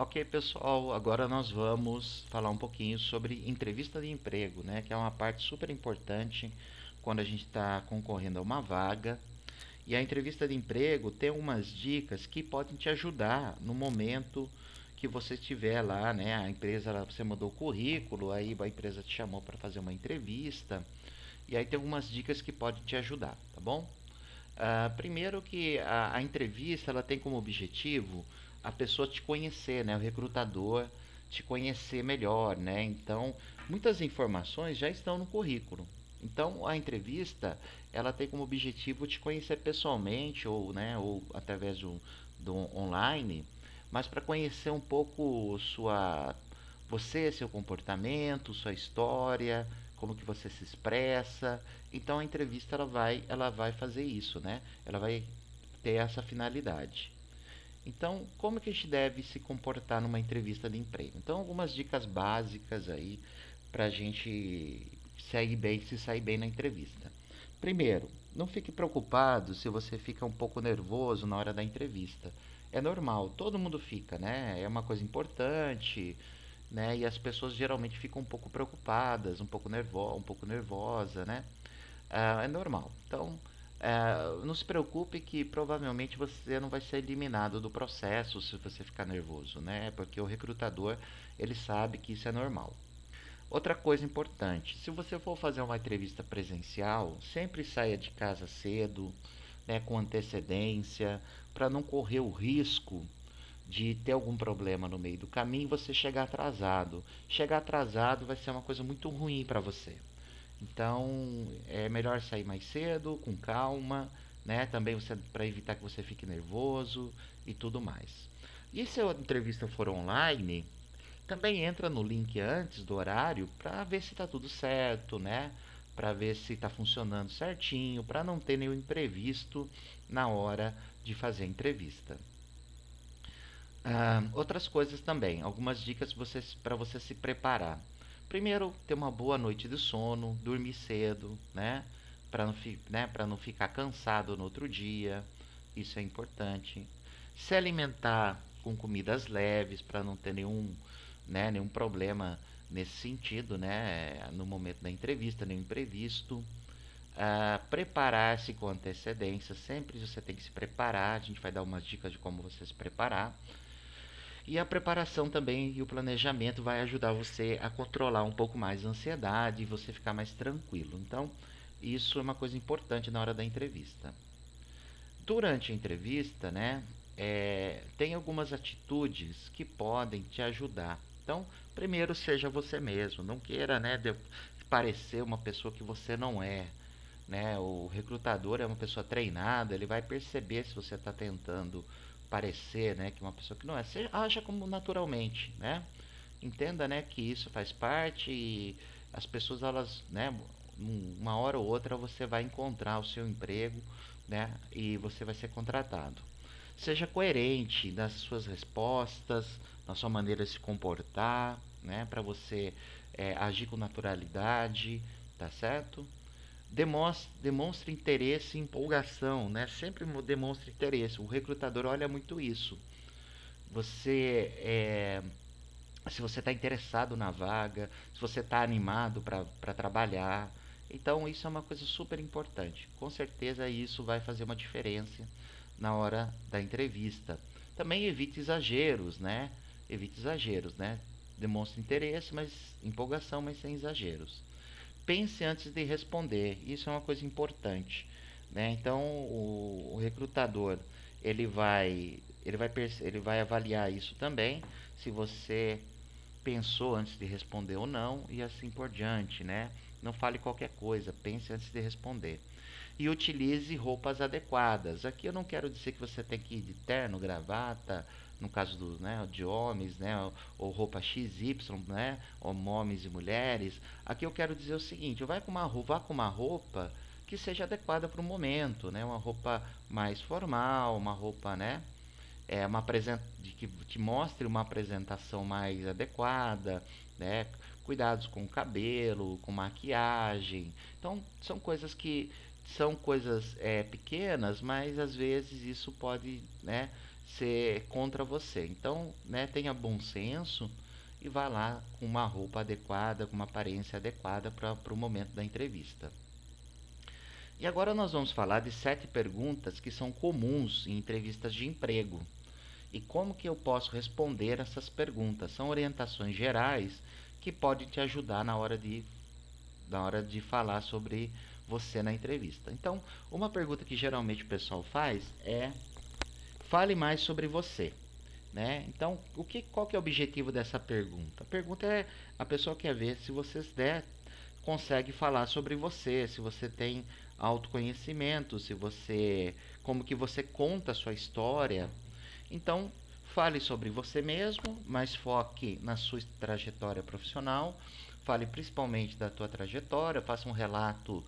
Ok, pessoal, agora nós vamos falar um pouquinho sobre entrevista de emprego, né? Que é uma parte super importante quando a gente está concorrendo a uma vaga. E a entrevista de emprego tem umas dicas que podem te ajudar no momento que você estiver lá, né? A empresa, você mandou o currículo, aí a empresa te chamou para fazer uma entrevista. E aí tem algumas dicas que podem te ajudar, tá bom? Primeiro que a entrevista ela tem como objetivo a pessoa te conhecer, né? O recrutador te conhecer melhor, né? Então, muitas informações já estão no currículo. Então, a entrevista ela tem como objetivo te conhecer pessoalmente ou, né, ou através do online, mas para conhecer um pouco você, seu comportamento, sua história, como que você se expressa. Então a entrevista ela vai fazer isso, né? Ela vai ter essa finalidade. Então, como que a gente deve se comportar numa entrevista de emprego? Então, algumas dicas básicas aí para a gente se sair bem na entrevista. Primeiro, não fique preocupado se você fica um pouco nervoso na hora da entrevista. É normal, todo mundo fica, né? É uma coisa importante, né? E as pessoas geralmente ficam um pouco preocupadas, um pouco nervosa, né? É normal. Então, não se preocupe que provavelmente você não vai ser eliminado do processo se você ficar nervoso, né? Porque o recrutador ele sabe que isso é normal. Outra coisa importante, se você for fazer uma entrevista presencial, sempre saia de casa cedo, né, com antecedência, para não correr o risco de ter algum problema no meio do caminho e você chegar atrasado. Chegar atrasado vai ser uma coisa muito ruim para você. Então é melhor sair mais cedo, com calma, né? Também para evitar que você fique nervoso e tudo mais. E se a entrevista for online, também entra no link antes do horário para ver se está tudo certo, né? Para ver se está funcionando certinho, para não ter nenhum imprevisto na hora de fazer a entrevista. Outras coisas também, algumas dicas para você se preparar. Primeiro, ter uma boa noite de sono, dormir cedo, né? Para não ficar cansado no outro dia, isso é importante. Se alimentar com comidas leves para não ter nenhum problema nesse sentido, né? No momento da entrevista, nenhum imprevisto. Preparar-se com antecedência, sempre você tem que se preparar. A gente vai dar umas dicas de como você se preparar. E a preparação também e o planejamento vai ajudar você a controlar um pouco mais a ansiedade e você ficar mais tranquilo. Então, isso é uma coisa importante na hora da entrevista. Durante a entrevista, né, tem algumas atitudes que podem te ajudar. Então, primeiro seja você mesmo, não queira, né, parecer uma pessoa que você não é, né? O recrutador é uma pessoa treinada, ele vai perceber se você está tentando parecer, né, que uma pessoa que não é. Você aja como naturalmente, né? Entenda, né, que isso faz parte e as pessoas elas, né, uma hora ou outra você vai encontrar o seu emprego, né, e você vai ser contratado. Seja coerente nas suas respostas, na sua maneira de se comportar, né, para você agir com naturalidade, tá certo? Demonstre interesse e empolgação, né? Sempre demonstre interesse. O recrutador olha muito isso. Você se você está interessado na vaga, se você está animado para trabalhar. Então isso é uma coisa super importante. Com certeza isso vai fazer uma diferença na hora da entrevista. Também evite exageros, né? Evite exageros, né? Demonstre interesse, mas empolgação, mas sem exageros. Pense antes de responder. Isso é uma coisa importante, né? Então o recrutador ele vai avaliar isso também, se você pensou antes de responder ou não e assim por diante, né? Não fale qualquer coisa, pense antes de responder. E utilize roupas adequadas. Aqui eu não quero dizer que você tem que ir de terno, gravata, no caso né, de homens, né, ou roupa XY, né, homens e mulheres. Aqui eu quero dizer o seguinte: vá com uma roupa que seja adequada para o momento, né, uma roupa mais formal, uma roupa, né, que te mostre uma apresentação mais adequada, né? Cuidados com o cabelo, com maquiagem. Então, são coisas pequenas, mas às vezes isso pode, né, ser contra você. Então, né, tenha bom senso e vá lá com uma roupa adequada, com uma aparência adequada para o momento da entrevista. E agora nós vamos falar de 7 perguntas que são comuns em entrevistas de emprego. E como que eu posso responder essas perguntas? São orientações gerais que podem te ajudar na hora de falar sobre você na entrevista. Então, uma pergunta que geralmente o pessoal faz é: fale mais sobre você. Né? Então, qual que é o objetivo dessa pergunta? A pergunta é: a pessoa quer ver se você consegue falar sobre você, se você tem autoconhecimento, como que você conta a sua história. Então, fale sobre você mesmo, mas foque na sua trajetória profissional. Fale principalmente da tua trajetória, faça um relato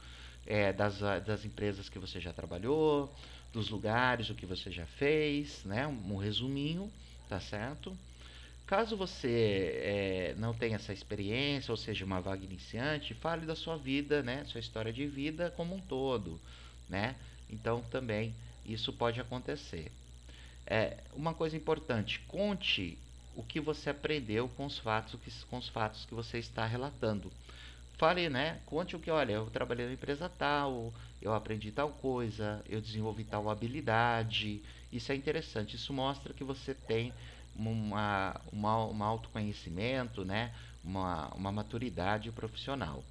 das empresas que você já trabalhou, dos lugares, o que você já fez, né? Um resuminho, tá certo? Caso você não tenha essa experiência, ou seja, uma vaga iniciante, fale da sua vida, né? Sua história de vida como um todo, né? Então também isso pode acontecer. Uma coisa importante: conte o que você aprendeu com os fatos que você está relatando. Fale, né? Conte o que, olha, eu trabalhei na empresa tal, eu aprendi tal coisa, eu desenvolvi tal habilidade. Isso é interessante, isso mostra que você tem um autoconhecimento, né? Uma maturidade profissional.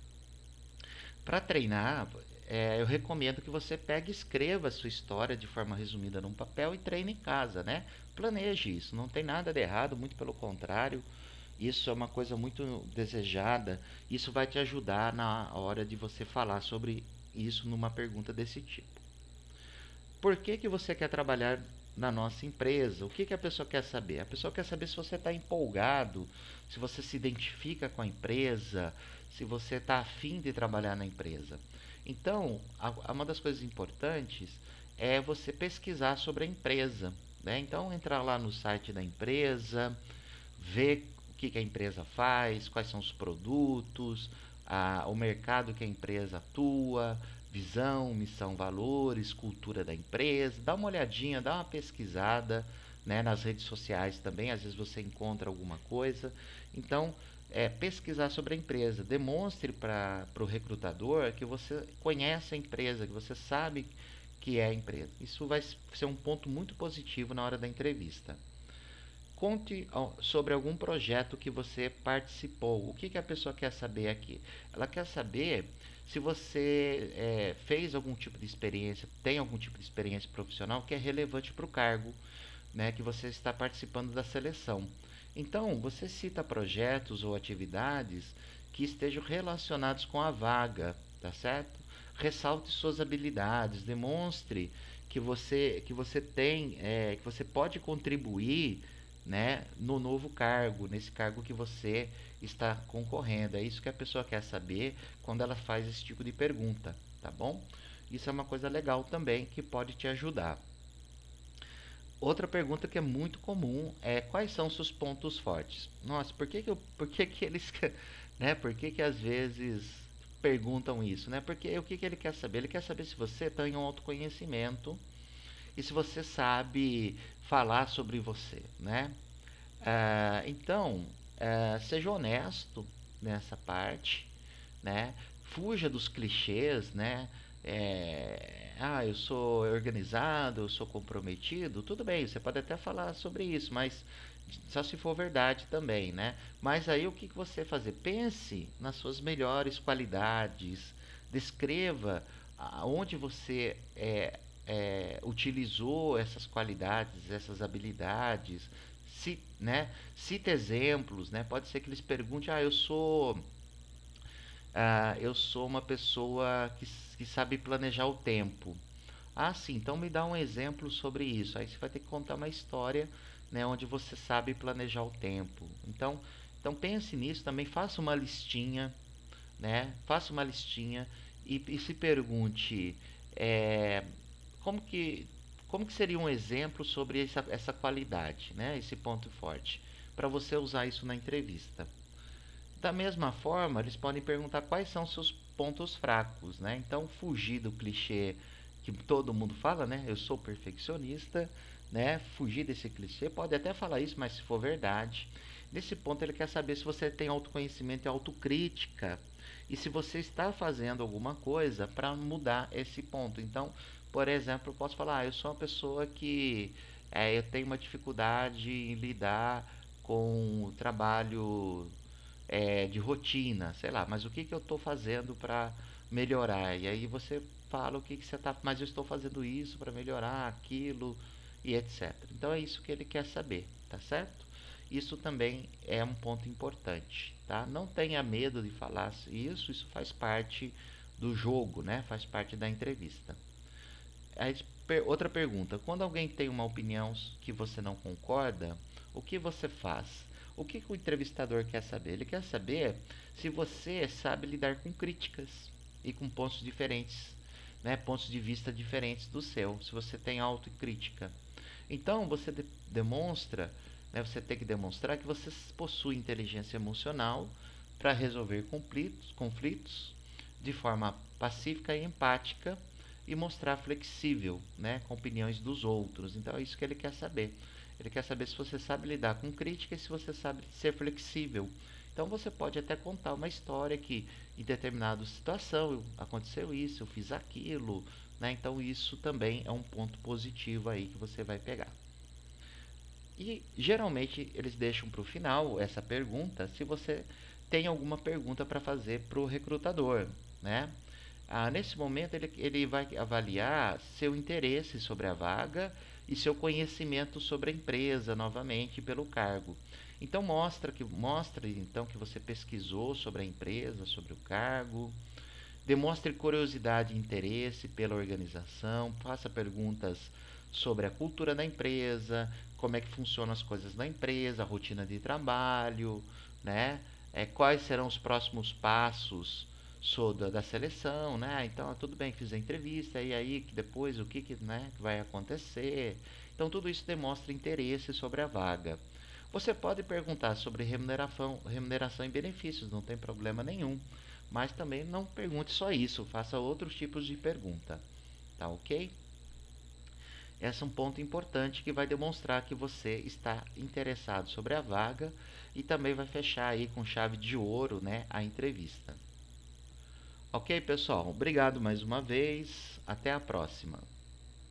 Para treinar, eu recomendo que você pegue e escreva a sua história de forma resumida num papel e treine em casa, né? Planeje isso, não tem nada de errado, muito pelo contrário. Isso é uma coisa muito desejada. Isso vai te ajudar na hora de você falar sobre isso numa pergunta desse tipo. Por que que você quer trabalhar na nossa empresa? O que que a pessoa quer saber? A pessoa quer saber se você está empolgado, se você se identifica com a empresa, se você está afim de trabalhar na empresa. Então, uma das coisas importantes é você pesquisar sobre a empresa, né? Então, entrar lá no site da empresa, ver o que a empresa faz, quais são os produtos, o mercado que a empresa atua, visão, missão, valores, cultura da empresa. Dá uma olhadinha, dá uma pesquisada, né, nas redes sociais também, às vezes você encontra alguma coisa. Então, pesquisar sobre a empresa. Demonstre para o recrutador que você conhece a empresa, que você sabe que é a empresa. Isso vai ser um ponto muito positivo na hora da entrevista. Conte sobre algum projeto que você participou. O que a pessoa quer saber aqui? Ela quer saber se você fez algum tipo de experiência, tem algum tipo de experiência profissional que é relevante para o cargo, né, que você está participando da seleção. Então, você cita projetos ou atividades que estejam relacionados com a vaga, tá certo? Ressalte suas habilidades, demonstre que você pode contribuir, né, no novo cargo, nesse cargo que você está concorrendo. É isso que a pessoa quer saber quando ela faz esse tipo de pergunta, tá bom? Isso é uma coisa legal também que pode te ajudar. Outra pergunta que é muito comum é: quais são seus pontos fortes? Nossa, por que que eles, né? Por que que às vezes perguntam isso, né? Porque o que que ele quer saber? Ele quer saber se você tem um autoconhecimento e se você sabe falar sobre você, né? Então, seja honesto nessa parte, né? Fuja dos clichês, né? Eu sou organizado, eu sou comprometido. Tudo bem, você pode até falar sobre isso, mas só se for verdade também, né? Mas aí o que que você fazer? Pense nas suas melhores qualidades, descreva onde você utilizou essas qualidades, essas habilidades. Né? Cita exemplos, né? Pode ser que eles perguntem: eu sou uma pessoa que sabe planejar o tempo. Ah, sim, então me dá um exemplo sobre isso. Aí você vai ter que contar uma história, né, onde você sabe planejar o tempo. Então pense nisso também, faça uma listinha, né? Faça uma listinha e se pergunte é, como que como que seria um exemplo sobre essa qualidade, né? Esse ponto forte, para você usar isso na entrevista. Da mesma forma, eles podem perguntar quais são seus pontos fracos, né? Então, fugir do clichê que todo mundo fala, né? Eu sou perfeccionista, né, fugir desse clichê, pode até falar isso, mas se for verdade, nesse ponto ele quer saber se você tem autoconhecimento e autocrítica e se você está fazendo alguma coisa para mudar esse ponto. Então, por exemplo, eu posso falar, eu sou uma pessoa que eu tenho uma dificuldade em lidar com o trabalho de rotina, sei lá, mas o que, que eu estou fazendo para melhorar? E aí você fala o que, que você está, mas eu estou fazendo isso para melhorar aquilo e etc. Então é isso que ele quer saber, tá certo? Isso também é um ponto importante, tá? Não tenha medo de falar isso faz parte do jogo, né? Faz parte da entrevista. Aí, outra pergunta: quando alguém tem uma opinião que você não concorda, o que você faz? O que, que o entrevistador quer saber? Ele quer saber se você sabe lidar com críticas e com pontos diferentes, né? Pontos de vista diferentes do seu, se você tem autocrítica. Então você demonstra, né? Você tem que demonstrar que você possui inteligência emocional para resolver conflitos de forma pacífica e empática e mostrar flexível, né, com opiniões dos outros. Então é isso que ele quer saber. Ele quer saber se você sabe lidar com crítica e se você sabe ser flexível. Então você pode até contar uma história que em determinada situação aconteceu isso, eu fiz aquilo, né? Então isso também é um ponto positivo aí que você vai pegar. E geralmente eles deixam para o final essa pergunta se você tem alguma pergunta para fazer para o recrutador, né? Nesse momento ele vai avaliar seu interesse sobre a vaga e seu conhecimento sobre a empresa novamente pelo cargo. Então mostre então que você pesquisou sobre a empresa, sobre o cargo, demonstre curiosidade e interesse pela organização, faça perguntas sobre a cultura da empresa, como é que funcionam as coisas na empresa, a rotina de trabalho, né? Quais serão os próximos passos da seleção, né? Então, tudo bem, fiz a entrevista, e aí depois o que, né, que vai acontecer? Então, tudo isso demonstra interesse sobre a vaga. Você pode perguntar sobre remuneração e benefícios, não tem problema nenhum. Mas também não pergunte só isso, faça outros tipos de pergunta, tá ok? Esse é um ponto importante que vai demonstrar que você está interessado sobre a vaga e também vai fechar aí com chave de ouro, né, a entrevista. Ok, pessoal? Obrigado mais uma vez. Até a próxima.